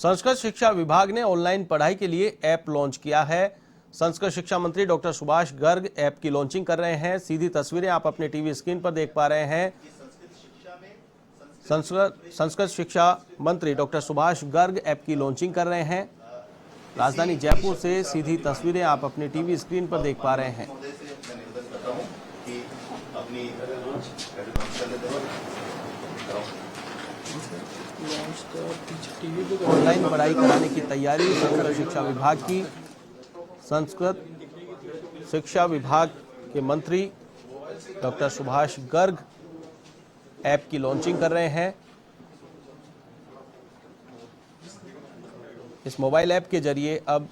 संस्कृत शिक्षा विभाग ने ऑनलाइन पढ़ाई के लिए ऐप लॉन्च किया है। संस्कृत शिक्षा मंत्री डॉक्टर सुभाष गर्ग ऐप की लॉन्चिंग कर रहे हैं। सीधी तस्वीरें आप अपने टीवी स्क्रीन पर देख पा रहे हैं। संस्कृत शिक्षा मंत्री डॉक्टर सुभाष गर्ग ऐप की लॉन्चिंग कर रहे हैं। राजधानी जयपुर से सीधी तस्वीरें आप अपने टीवी स्क्रीन पर देख पा रहे हैं। ऑनलाइन पढ़ाई कराने की तैयारी संस्कृत शिक्षा विभाग की। संस्कृत शिक्षा विभाग के मंत्री डॉक्टर सुभाष गर्ग ऐप की लॉन्चिंग कर रहे हैं। इस मोबाइल ऐप के जरिए अब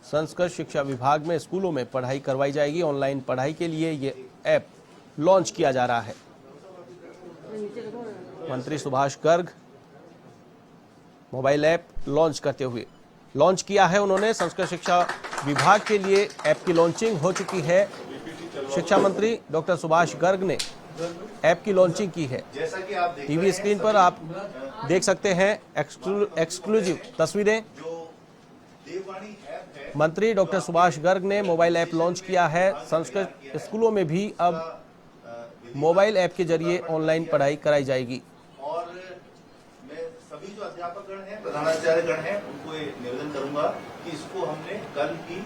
संस्कृत शिक्षा विभाग में स्कूलों में पढ़ाई करवाई जाएगी। ऑनलाइन पढ़ाई के लिए ये ऐप लॉन्च किया जा रहा है। मंत्री Subhash Garg mobile app launch करते हुए लॉन्च किया है उन्होंने। संस्कृत शिक्षा विभाग के लिए ऐप की लॉन्चिंग हो चुकी है। शिक्षा मंत्री डॉक्टर सुभाष गर्ग ने ऐप की लॉन्चिंग की है। टीवी स्क्रीन पर आप देख सकते हैं एक्सक्लूसिव तस्वीरें। मंत्री डॉक्टर सुभाष गर्ग ने मोबाइल ऐप लॉन्च किया है। संस्कृत स्कूलों में भी अब मोबाइल ऐप के जरिए ऑनलाइन पढ़ाई कराई जाएगी। और मैं सभी जो अध्यापकगण हैं, प्रधानाचार्यगण हैं, उनको ये निवेदन करूंगा कि इसको हमने कल ही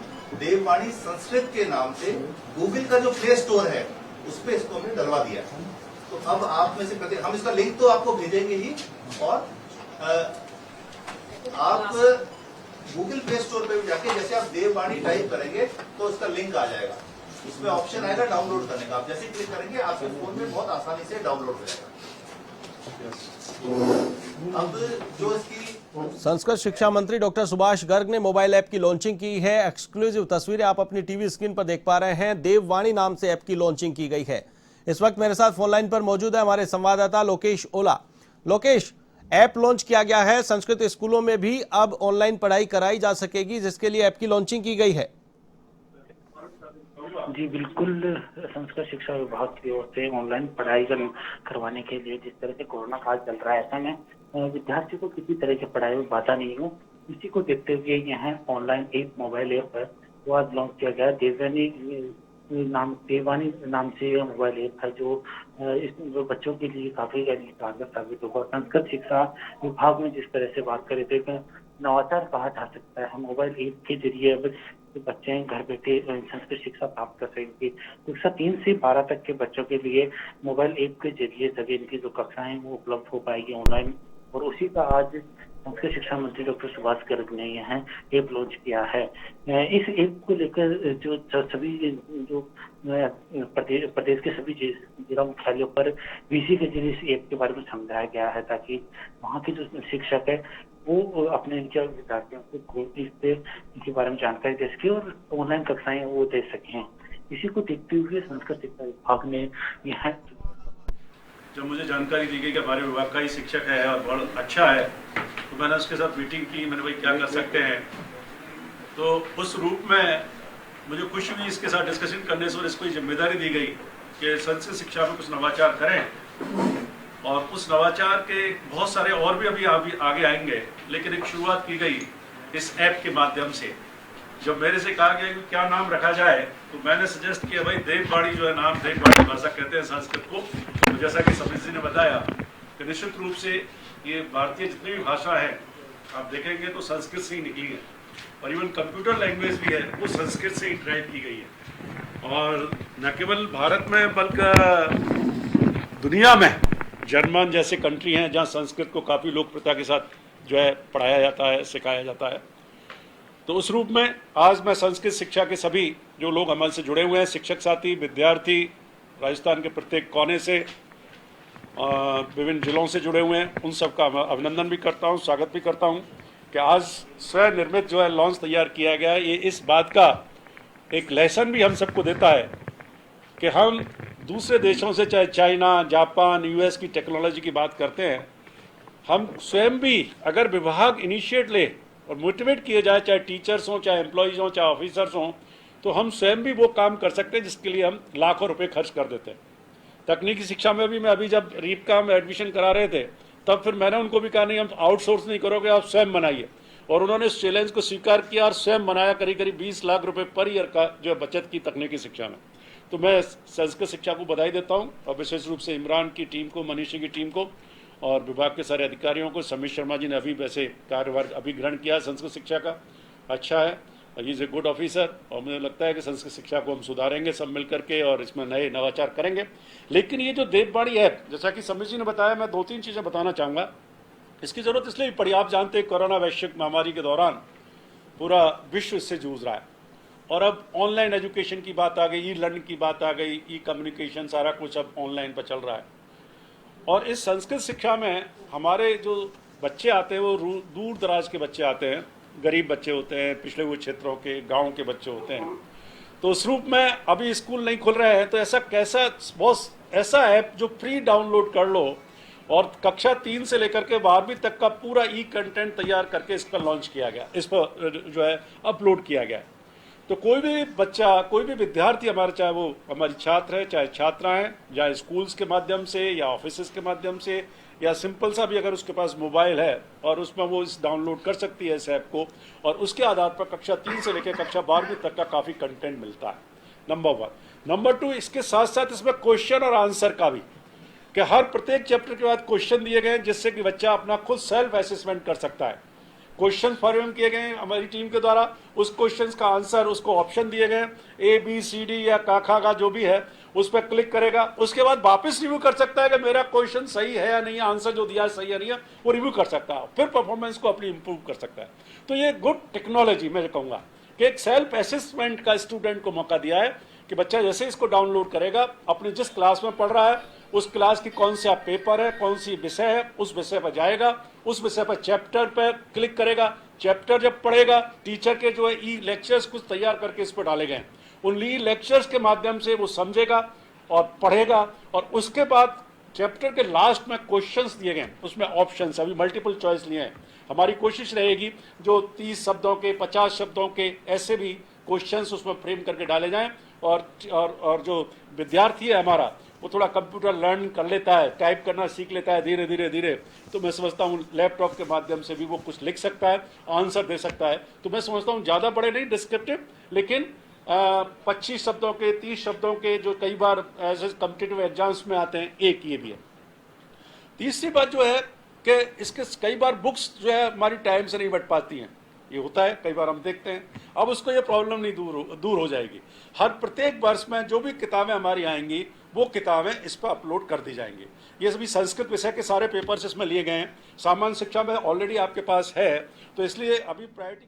देववाणी संस्कृत के नाम से गूगल का जो प्ले स्टोर है उस पर इसको हमने डलवा दिया। तो अब आप में से हम इसका लिंक तो आपको भेजेंगे ही, और आप गूगल प्ले स्टोर पे भी जाके जैसे आप देववाणी टाइप करेंगे तो उसका लिंक आ जाएगा। उसमें ऑप्शन आएगा डाउनलोड करने का। आप जैसे क्लिक करेंगे आपके फोन में बहुत आसानी से डाउनलोड हो जाएगा। अब जो इसकी संस्कृत शिक्षा मंत्री डॉक्टर सुभाष गर्ग ने मोबाइल ऐप की लॉन्चिंग की है। एक्सक्लूसिव तस्वीरें आप अपनी टीवी स्क्रीन पर देख पा रहे हैं। देववाणी नाम से ऐप की लॉन्चिंग की गई है। इस वक्त मेरे साथ फोन लाइन पर मौजूद है हमारे संवाददाता लोकेश ओला। लोकेश, ऐप लॉन्च किया गया है। संस्कृत स्कूलों में भी अब ऑनलाइन पढ़ाई कराई जा सकेगी, जिसके लिए ऐप की लॉन्चिंग की गई है। जी बिल्कुल, संस्कृत शिक्षा विभाग की ओर से ऑनलाइन पढ़ाई करवाने के लिए जिस तरह से कोरोना काल चल रहा है, ऐसा में विद्यार्थी को किसी तरह की पढ़ाई में बाधा नहीं हो, इसी को देखते हुए यहाँ ऑनलाइन एक मोबाइल ऐप है वो आज लॉन्च किया गया। देववाणी नाम से यह मोबाइल ऐप है जो बच्चों के लिए काफी कारगर साबित होगा। संस्कृत शिक्षा विभाग में जिस तरह से बात करें तो नवाचार कहा जा सकता है। मोबाइल ऐप के जरिए अब बच्चे घर बैठे संस्कृत शिक्षा प्राप्त कर सकेंगे। कक्षा 3 से 12 तक के बच्चों के लिए मोबाइल ऐप के जरिए सभी इनकी जो कक्षाएं वो उपलब्ध हो पाएगी ऑनलाइन, और उसी का आज संस्कृत शिक्षा मंत्री डॉक्टर सुभाष गर्ग ने यहाँ ऐप लॉन्च किया है। इस ऐप को लेकर जो सभी जो प्रदेश के सभी जिला मुख्यालयों पर वीसी के जरिए इस ऐप के बारे में समझाया गया है, ताकि वहाँ के जो शिक्षक है वो अपने इनके विद्यार्थियों को इनके बारे में जानकारी दे सके और ऑनलाइन कक्षाएं वो दे सकें। इसी को देखते हुए संस्कृत शिक्षा विभाग ने यहाँ जब मुझे जानकारी दी गई कि हमारे विभाग का ही शिक्षक है और बहुत अच्छा है, तो मैंने उसके साथ मीटिंग की। मैंने भाई क्या कर सकते हैं, तो उस रूप में मुझे खुशी हुई इसके साथ डिस्कशन करने से, और इसको जिम्मेदारी दी गई कि संस्कृत शिक्षा में कुछ नवाचार करें। और उस नवाचार के बहुत सारे और भी अभी आगे आएंगे, लेकिन एक शुरुआत की गई इस ऐप के माध्यम से। जब मेरे से कहा गया कि क्या नाम रखा जाए, तो मैंने सजेस्ट किया भाई देववाणी जो है नाम, देववाणी भाषा कहते हैं संस्कृत को। तो जैसा कि समीर जी ने बताया कि निश्चित रूप से ये भारतीय जितनी भी भाषा है आप देखेंगे तो संस्कृत से ही निकली है, और इवन कंप्यूटर लैंग्वेज भी है वो संस्कृत से ही ड्राइव की गई है। और न केवल भारत में बल्कि दुनिया में जर्मन जैसे कंट्री हैं जहाँ संस्कृत को काफ़ी लोकप्रियता के साथ जो है पढ़ाया जाता है, सिखाया जाता है। तो उस रूप में आज मैं संस्कृत शिक्षा के सभी जो लोग अमल से जुड़े हुए हैं, शिक्षक साथी, विद्यार्थी, राजस्थान के प्रत्येक कोने से, विभिन्न जिलों से जुड़े हुए हैं, उन सबका अभिनंदन भी करता हूं, स्वागत भी करता हूं कि आज स्वनिर्मित जो है लॉन्च तैयार किया गया है। ये इस बात का एक लेसन भी हम सबको देता है कि हम दूसरे देशों से, चाहे चाइना, जापान, यूएस की टेक्नोलॉजी की बात करते हैं, हम स्वयं भी अगर विभाग इनिशिएट ले और मोटिवेट किए जाए, चाहे टीचर्स हों, चाहे एम्प्लॉयज़ हों, चाहे ऑफिसर्स हों, तो हम स्वयं भी वो काम कर सकते हैं जिसके लिए हम लाखों रुपए खर्च कर देते हैं। तकनीकी शिक्षा में भी मैं अभी जब रीपका में एडमिशन करा रहे थे तब फिर मैंने उनको भी कहा नहीं, हम आउटसोर्स नहीं करोगे, आप स्वयं बनाइए। और उन्होंने इस चैलेंज को स्वीकार किया और स्वयं बनाया। करीब करीब 20 लाख रुपए पर ईयर का जो है बचत की तकनीकी शिक्षा में। तो मैं संस्कृत शिक्षा को बधाई देता हूं, और विशेष रूप से इमरान की टीम को, मनीषी की टीम को, और विभाग के सारे अधिकारियों को। समीर शर्मा जी ने अभी वैसे कार्यभार अभी ग्रहण किया संस्कृत शिक्षा का, अच्छा है, he is a good officer. और मुझे लगता है कि संस्कृत शिक्षा को हम सुधारेंगे सब मिल करके और इसमें नए नवाचार करेंगे। लेकिन ये जो देववाणी ऐप, जैसा कि समीर जी ने बताया, मैं 2-3 चीज़ें बताना चाहूँगा। इसकी ज़रूरत इसलिए भी पड़ी, आप जानते हैं कोरोना वैश्विक महामारी के दौरान पूरा विश्व इससे जूझ रहा है, और अब ऑनलाइन एजुकेशन की बात आ गई, ई लर्निंग की बात आ गई, ई कम्युनिकेशन, सारा कुछ अब ऑनलाइन पर चल रहा है। और इस संस्कृत शिक्षा में हमारे जो बच्चे आते हैं वो दूर दराज के बच्चे आते हैं, गरीब बच्चे होते हैं, पिछड़े हुए क्षेत्रों के, गाँव के बच्चे होते हैं। तो उस रूप में अभी स्कूल नहीं खुल रहे हैं, तो ऐसा ऐप जो फ्री डाउनलोड कर लो, और कक्षा 3 से लेकर के 12वीं तक का पूरा ई कंटेंट तैयार करके इस पर लॉन्च किया गया, इस पर जो है अपलोड किया गया। तो कोई भी बच्चा, कोई भी विद्यार्थी हमारा, चाहे वो हमारी छात्र है, चाहे छात्रा हैं, चाहे स्कूल्स के माध्यम से या ऑफिस के माध्यम से, या सिंपल सा भी अगर उसके पास मोबाइल है और उसमें वो इस डाउनलोड कर सकती है इस ऐप को, और उसके आधार पर कक्षा 3 से लेकर कक्षा 12वीं तक का काफ़ी कंटेंट मिलता है। नंबर 1। नंबर 2, इसके साथ साथ इसमें क्वेश्चन और आंसर का भी, कि हर प्रत्येक चैप्टर के बाद क्वेश्चन दिए गए हैं, जिससे कि बच्चा अपना खुद सेल्फ असेसमेंट कर सकता है। क्वेश्चन फॉरवर्ड किए गए हैं हमारी टीम के द्वारा, उस क्वेश्चंस का आंसर, उसको ऑप्शन दिए गए, ABCD या काखा का जो भी है, उस पर क्लिक करेगा, उसके बाद वापस रिव्यू कर सकता है कि मेरा क्वेश्चन सही है या नहीं, आंसर जो दिया है सही है नहीं है, वो रिव्यू कर सकता है, फिर परफॉर्मेंस को अपनी इंप्रूव कर सकता है। तो ये गुड टेक्नोलॉजी मैं कहूँगा कि एक सेल्फ असेसमेंट का स्टूडेंट को मौका दिया है, कि बच्चा जैसे इसको डाउनलोड करेगा, अपने जिस क्लास में पढ़ रहा है उस क्लास की कौन सा पेपर है, कौन सी विषय है, उस विषय पर जाएगा, उस विषय पर चैप्टर पर क्लिक करेगा, चैप्टर जब पढ़ेगा, टीचर के जो है ई लेक्चर्स कुछ तैयार करके इस पर डाले गए, उन ई लेक्चर्स के माध्यम से वो समझेगा और पढ़ेगा, और उसके बाद चैप्टर के लास्ट में क्वेश्चंस दिए गए, उसमें ऑप्शंस, अभी मल्टीपल चॉइस लिए हैं। हमारी कोशिश रहेगी जो 30 शब्दों के, 50 शब्दों के ऐसे भी क्वेश्चंस उसमें फ्रेम करके डाले जाएं, और जो विद्यार्थी है हमारा, वो थोड़ा कंप्यूटर लर्न कर लेता है, टाइप करना सीख लेता है धीरे धीरे, तो मैं समझता हूँ लैपटॉप के माध्यम से भी वो कुछ लिख सकता है, आंसर दे सकता है। तो मैं समझता हूँ ज़्यादा बड़े नहीं डिस्क्रिप्टिव, लेकिन 25 शब्दों के, 30 शब्दों के, जो कई बार ऐसे कॉम्पिटिटिव एग्जाम्स में आते हैं, एक ये भी है। तीसरी बात जो है कि इसके कई बार बुक्स जो है हमारी टाइम से नहीं बट पाती हैं, ये होता है कई बार, हम देखते हैं। अब उसको ये प्रॉब्लम नहीं दूर हो जाएगी। हर प्रत्येक वर्ष में जो भी किताबें हमारी आएंगी, वो किताबें इस पर अपलोड कर दी जाएंगी। ये सभी संस्कृत विषय के सारे पेपर्स इसमें लिए गए हैं, सामान्य शिक्षा में ऑलरेडी आपके पास है, तो इसलिए अभी प्रायोरिटी